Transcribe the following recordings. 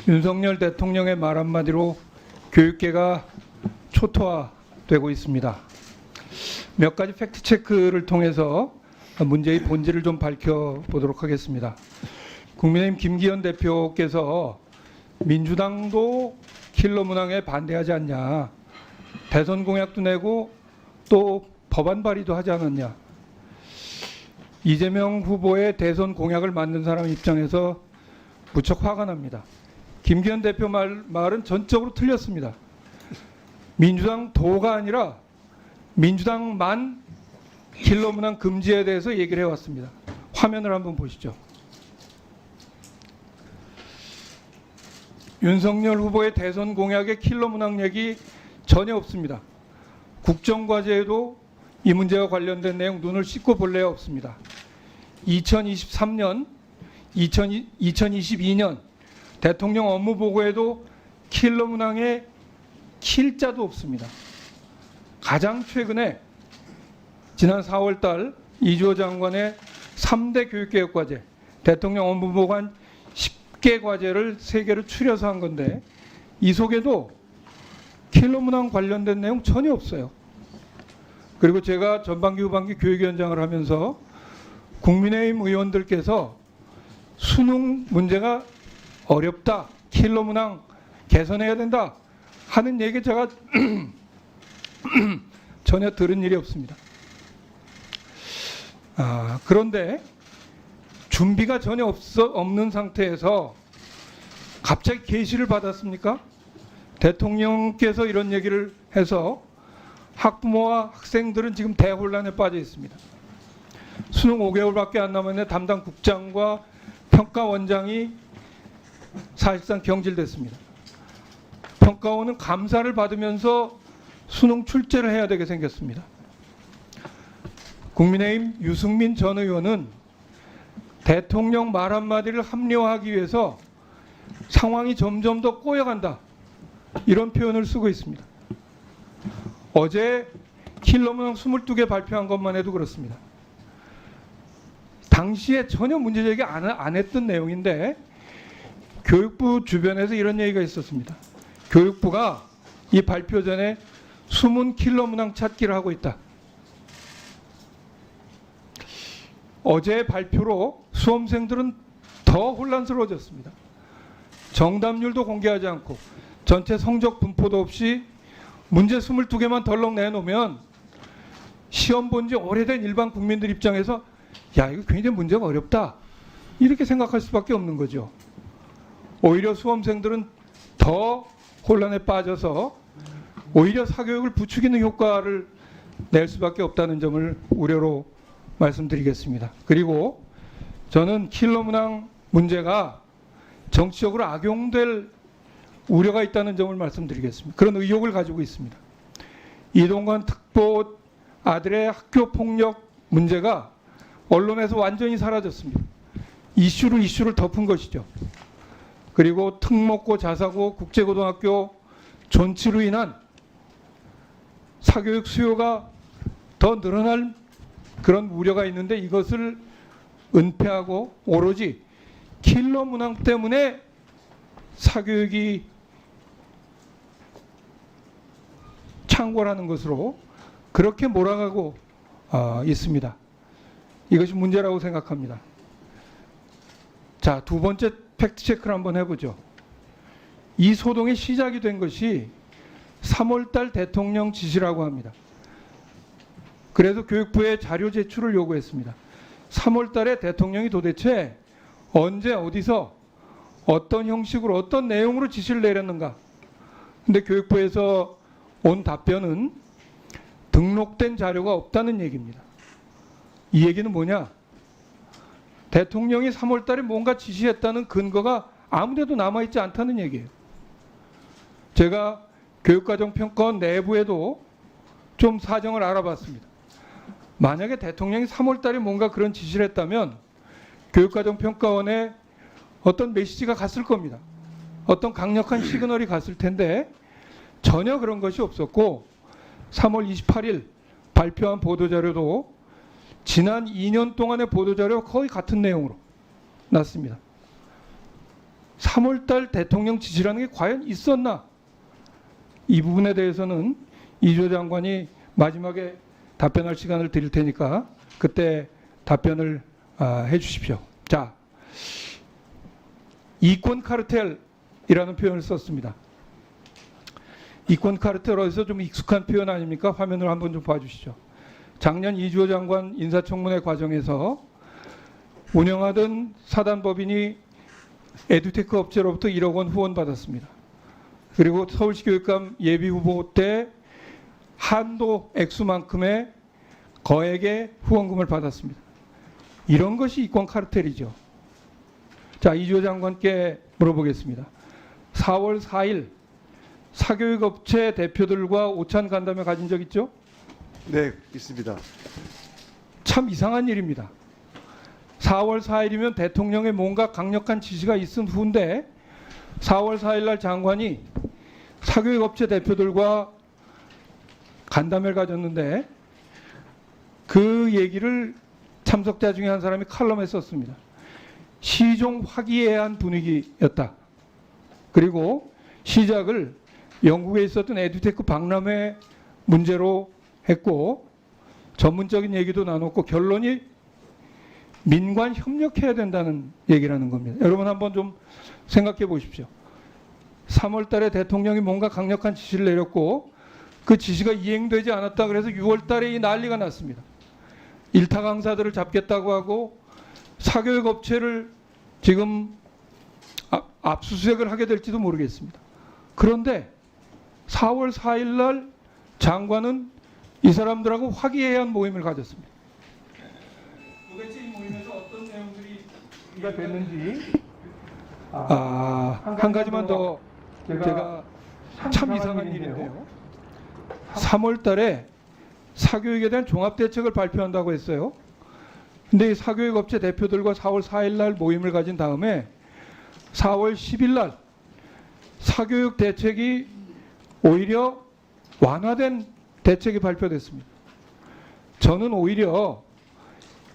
윤석열 대통령의 말 한마디로 교육계가 초토화되고 있습니다. 몇 가지 팩트체크를 통해서 문제의 본질을 좀 밝혀보도록 하겠습니다. 국민의힘 김기현 대표께서 민주당도 킬러 문항에 반대하지 않냐, 대선 공약도 내고 또 법안 발의도 하지 않았냐. 이재명 후보의 대선 공약을 만든 사람 입장에서 무척 화가 납니다. 김기현 대표 말은 전적으로 틀렸습니다. 민주당 도가 아니라 민주당만 킬러 문항 금지에 대해서 얘기를 해왔습니다. 화면을 한번 보시죠. 윤석열 후보의 대선 공약에 킬러 문항 얘기 전혀 없습니다. 국정과제에도 이 문제와 관련된 내용 눈을 씻고 볼 래 없습니다. 2023년, 2022년 대통령 업무 보고에도 킬러 문항에 킬자도 없습니다. 가장 최근에 지난 4월 달 이주호 장관의 3대 교육개혁과제, 대통령 업무 보고한 10개 과제를 3개로 추려서 한 건데 이 속에도 킬러 문항 관련된 내용 전혀 없어요. 그리고 제가 전반기 후반기 교육위원장을 하면서 국민의힘 의원들께서 수능 문제가 어렵다, 킬러 문항 개선해야 된다 하는 얘기 제가 전혀 들은 일이 없습니다. 그런데 준비가 전혀 없는 상태에서 갑자기 계시를 받았습니까? 대통령께서 이런 얘기를 해서 학부모와 학생들은 지금 대혼란에 빠져 있습니다. 수능 5개월밖에 안 남았는데 담당 국장과 평가원장이 사실상 경질됐습니다. 평가원은 감사를 받으면서 수능 출제를 해야 되게 생겼습니다. 국민의힘 유승민 전 의원은 대통령 말 한마디를 합리화하기 위해서 상황이 점점 더 꼬여간다, 이런 표현을 쓰고 있습니다. 어제 킬러 문항 22개 발표한 것만 해도 그렇습니다. 당시에 전혀 문제제기 안 했던 내용인데 교육부 주변에서 이런 얘기가 있었습니다. 교육부가 이 발표 전에 숨은 킬러 문항 찾기를 하고 있다. 어제 발표로 수험생들은 더 혼란스러워졌습니다. 정답률도 공개하지 않고 전체 성적 분포도 없이 문제 22개만 덜렁 내놓으면 시험 본 지 오래된 일반 국민들 입장에서 야, 이거 굉장히 문제가 어렵다, 이렇게 생각할 수밖에 없는 거죠. 오히려 수험생들은 더 혼란에 빠져서 오히려 사교육을 부추기는 효과를 낼 수밖에 없다는 점을 우려로 말씀드리겠습니다. 그리고 저는 킬러 문항 문제가 정치적으로 악용될 우려가 있다는 점을 말씀드리겠습니다. 그런 의혹을 가지고 있습니다. 이동관 특보 아들의 학교 폭력 문제가 언론에서 완전히 사라졌습니다. 이슈를 덮은 것이죠. 그리고 특목고, 자사고, 국제고등학교 존치로 인한 사교육 수요가 더 늘어날 그런 우려가 있는데 이것을 은폐하고 오로지 킬러 문항 때문에 사교육이 창궐하는 것으로 그렇게 몰아가고 있습니다. 이것이 문제라고 생각합니다. 자, 두 번째 팩트체크를 한번 해보죠. 이 소동의 시작이 된 것이 3월달 대통령 지시라고 합니다. 그래서 교육부에 자료 제출을 요구했습니다. 3월달에 대통령이 도대체 언제 어디서 어떤 형식으로 어떤 내용으로 지시를 내렸는가. 근데 교육부에서 온 답변은 등록된 자료가 없다는 얘기입니다. 이 얘기는 뭐냐? 대통령이 3월달에 뭔가 지시했다는 근거가 아무데도 남아있지 않다는 얘기예요. 제가 교육과정평가원 내부에도 좀 사정을 알아봤습니다. 만약에 대통령이 3월달에 뭔가 그런 지시를 했다면 교육과정평가원에 어떤 메시지가 갔을 겁니다. 어떤 강력한 시그널이 갔을 텐데 전혀 그런 것이 없었고 3월 28일 발표한 보도자료도 지난 2년 동안의 보도자료와 거의 같은 내용으로 났습니다. 3월달 대통령 지시라는 게 과연 있었나? 이 부분에 대해서는 이주호 장관이 마지막에 답변할 시간을 드릴 테니까 그때 답변을 해주십시오. 자, 이권 카르텔이라는 표현을 썼습니다. 이권 카르텔에서 좀 익숙한 표현 아닙니까? 화면을 한번 좀 봐주시죠. 작년 이주호 장관 인사청문회 과정에서 운영하던 사단법인이 에듀테크 업체로부터 1억 원 후원 받았습니다. 그리고 서울시 교육감 예비후보 때 한도 액수만큼의 거액의 후원금을 받았습니다. 이런 것이 이권 카르텔이죠. 자, 이주호 장관께 물어보겠습니다. 4월 4일 사교육업체 대표들과 오찬 간담회 가진 적 있죠? 네, 있습니다. 참 이상한 일입니다. 4월 4일이면 대통령의 뭔가 강력한 지시가 있은 후인데 4월 4일 날 장관이 사교육업체 대표들과 간담회를 가졌는데 그 얘기를 참석자 중에 한 사람이 칼럼에 썼습니다. 시종 화기애애한 분위기였다. 그리고 시작을 영국에 있었던 에듀테크 박람회 문제로 했고 전문적인 얘기도 나눴고 결론이 민관 협력해야 된다는 얘기라는 겁니다. 여러분 한번 좀 생각해 보십시오. 3월 달에 대통령이 뭔가 강력한 지시를 내렸고 그 지시가 이행되지 않았다 그래서 6월 달에 이 난리가 났습니다. 일타 강사들을 잡겠다고 하고 사교육 업체를 지금 압수수색을 하게 될지도 모르겠습니다. 그런데 4월 4일 날 장관은 이 사람들하고 화기애애한 모임을 가졌습니다. 도대체 이 모임에서 어떤 내용들이 됐는지 한 가지만 더 제가 참 이상한 일인데요. 3월 달에 사교육에 대한 종합대책을 발표한다고 했어요. 근데 이 사교육업체 대표들과 4월 4일 날 모임을 가진 다음에 4월 10일 날 사교육 대책이 오히려 완화된 대책이 발표됐습니다. 저는 오히려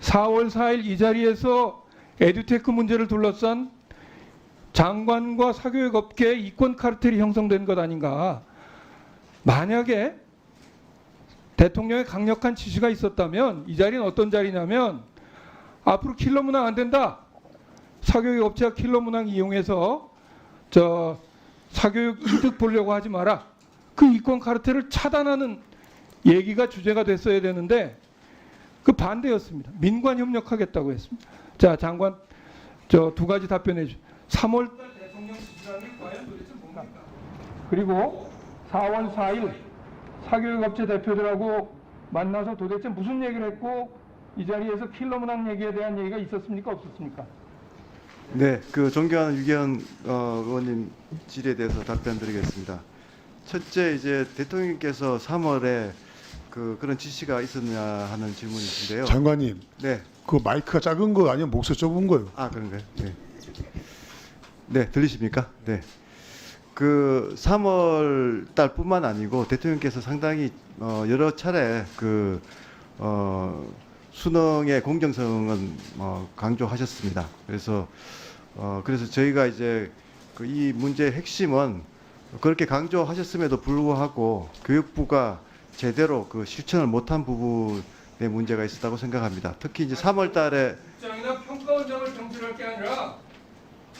4월 4일 이 자리에서 에듀테크 문제를 둘러싼 장관과 사교육업계의 이권 카르텔이 형성된 것 아닌가. 만약에 대통령의 강력한 지시가 있었다면 이 자리는 어떤 자리냐면 앞으로 킬러 문항 안 된다. 사교육 업체가 킬러 문항 이용해서 사교육 이득 보려고 하지 마라. 그 이권 카르텔을 차단하는 얘기가 주제가 됐어야 되는데 그 반대였습니다. 민관 협력하겠다고 했습니다. 자, 장관 두 가지 답변해 주십시오. 3월 달 대통령 지시라는 게 과연 도대체 뭡니까? 그리고 4월 4일 사교육업체 대표들하고 만나서 도대체 무슨 얘기를 했고 이 자리에서 킬러 문항 얘기에 대한 얘기가 있었습니까? 없었습니까? 네, 그 존경하는 유기현 의원님 질의에 대해서 답변드리겠습니다. 첫째, 이제 대통령께서 3월에 그런 지시가 있었냐 하는 질문이신데요. 장관님, 네, 그 마이크가 작은 거 아니면 목소리 좁은 거요? 아 그런가요? 네, 네 들리십니까? 네, 그 3월 달뿐만 아니고 대통령께서 상당히 여러 차례 수능의 공정성은 강조하셨습니다. 그래서 저희가 이제 이 문제의 핵심은 그렇게 강조하셨음에도 불구하고 교육부가 제대로 실천을 못한 부분에 문제가 있었다고 생각합니다. 특히 이제 3월달에 국장이나 평가원장을 정치할 게 아니라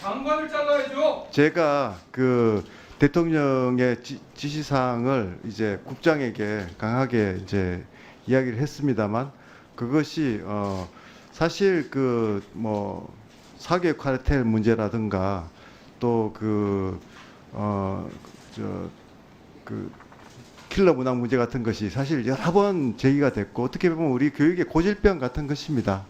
장관을 잘라야죠. 제가 대통령의 지시사항을 이제 국장에게 강하게 이제 이야기를 했습니다만 그것이 사실 사교육 카르텔 문제라든가 또 킬러 문항 문제 같은 것이 사실 여러 번 제기가 됐고 어떻게 보면 우리 교육의 고질병 같은 것입니다.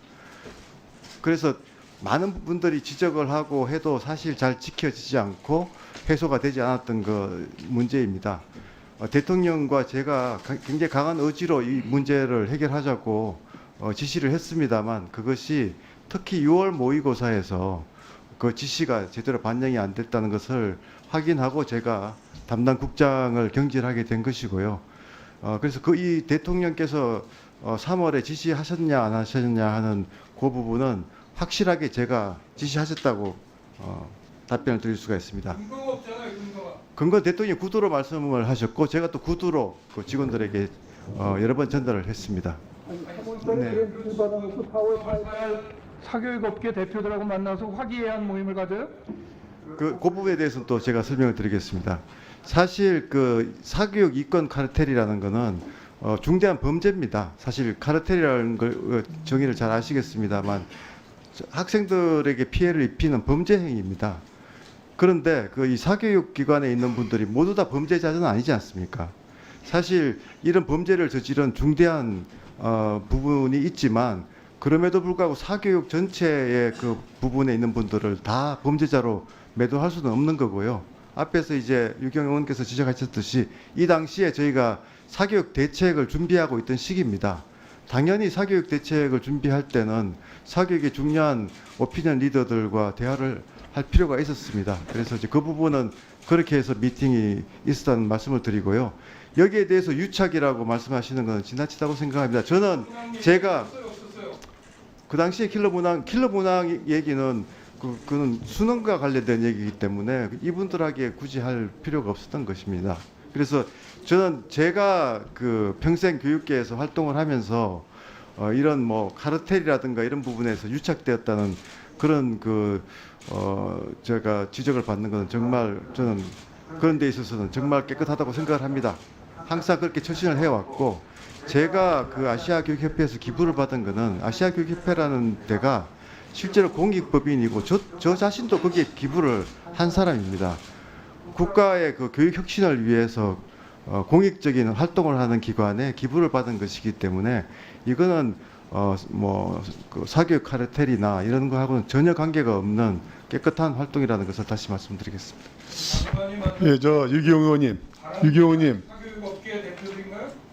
그래서 많은 분들이 지적을 하고 해도 사실 잘 지켜지지 않고 해소가 되지 않았던 문제입니다. 대통령과 제가 굉장히 강한 의지로 이 문제를 해결하자고 지시를 했습니다만 그것이 특히 6월 모의고사에서 그 지시가 제대로 반영이 안 됐다는 것을 확인하고 제가 담당 국장을 경질하게 된 것이고요. 그래서 이 대통령께서 3월에 지시하셨냐 안 하셨냐 하는 그 부분은 확실하게 제가 지시하셨다고 답변을 드릴 수가 있습니다. 근거가 없잖아요, 근거가. 근거 대통령이 구두로 말씀을 하셨고 제가 또 구두로 그 직원들에게 여러 번 전달을 했습니다. 네. 받아놓고 4월 8일 사교육업계 대표들하고 만나서 화기애애한 모임을 가져요? 그 부분에 대해서는 또 제가 설명을 드리겠습니다. 사실 그 사교육 이권 카르텔이라는 거는 중대한 범죄입니다. 사실 카르텔이라는 걸 정의를 잘 아시겠습니다만 학생들에게 피해를 입히는 범죄 행위입니다. 그런데 그 이 사교육 기관에 있는 분들이 모두 다 범죄자는 아니지 않습니까? 사실 이런 범죄를 저지른 중대한 부분이 있지만 그럼에도 불구하고 사교육 전체의 그 부분에 있는 분들을 다 범죄자로 매도할 수는 없는 거고요. 앞에서 이제 유경 의원께서 지적하셨듯이 이 당시에 저희가 사교육 대책을 준비하고 있던 시기입니다. 당연히 사교육 대책을 준비할 때는 사교육의 중요한 오피니언 리더들과 대화를 할 필요가 있었습니다. 그래서 이제 그 부분은 그렇게 해서 미팅이 있었다는 말씀을 드리고요. 여기에 대해서 유착이라고 말씀하시는 것은 지나치다고 생각합니다. 저는 제가 그 당시에 킬러 문항 얘기는 그는 수능과 관련된 얘기이기 때문에 이분들에게 굳이 할 필요가 없었던 것입니다. 그래서 저는 제가 그 평생 교육계에서 활동을 하면서 이런 뭐 카르텔이라든가 이런 부분에서 유착되었다는 그런 제가 지적을 받는 것은 정말 저는 그런 데 있어서는 정말 깨끗하다고 생각을 합니다. 항상 그렇게 처신을 해왔고 제가 그 아시아교육협회에서 기부를 받은 거는 아시아교육협회라는 데가 실제로 공익법인이고 저 자신도 거기에 기부를 한 사람입니다. 국가의 그 교육 혁신을 위해서 공익적인 활동을 하는 기관에 기부를 받은 것이기 때문에 이거는 그 사교육 카르텔이나 이런 거하고는 전혀 관계가 없는 깨끗한 활동이라는 것을 다시 말씀드리겠습니다. 예, 저 유기용 의원님, 사교육업계 대표들인가요?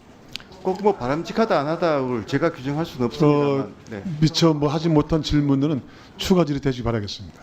꼭 뭐 바람직하다 안 하다를 제가 규정할 수는 없습니다만. 네. 미처 뭐 하지 못한 질문들은 추가 질의 되시기 바라겠습니다.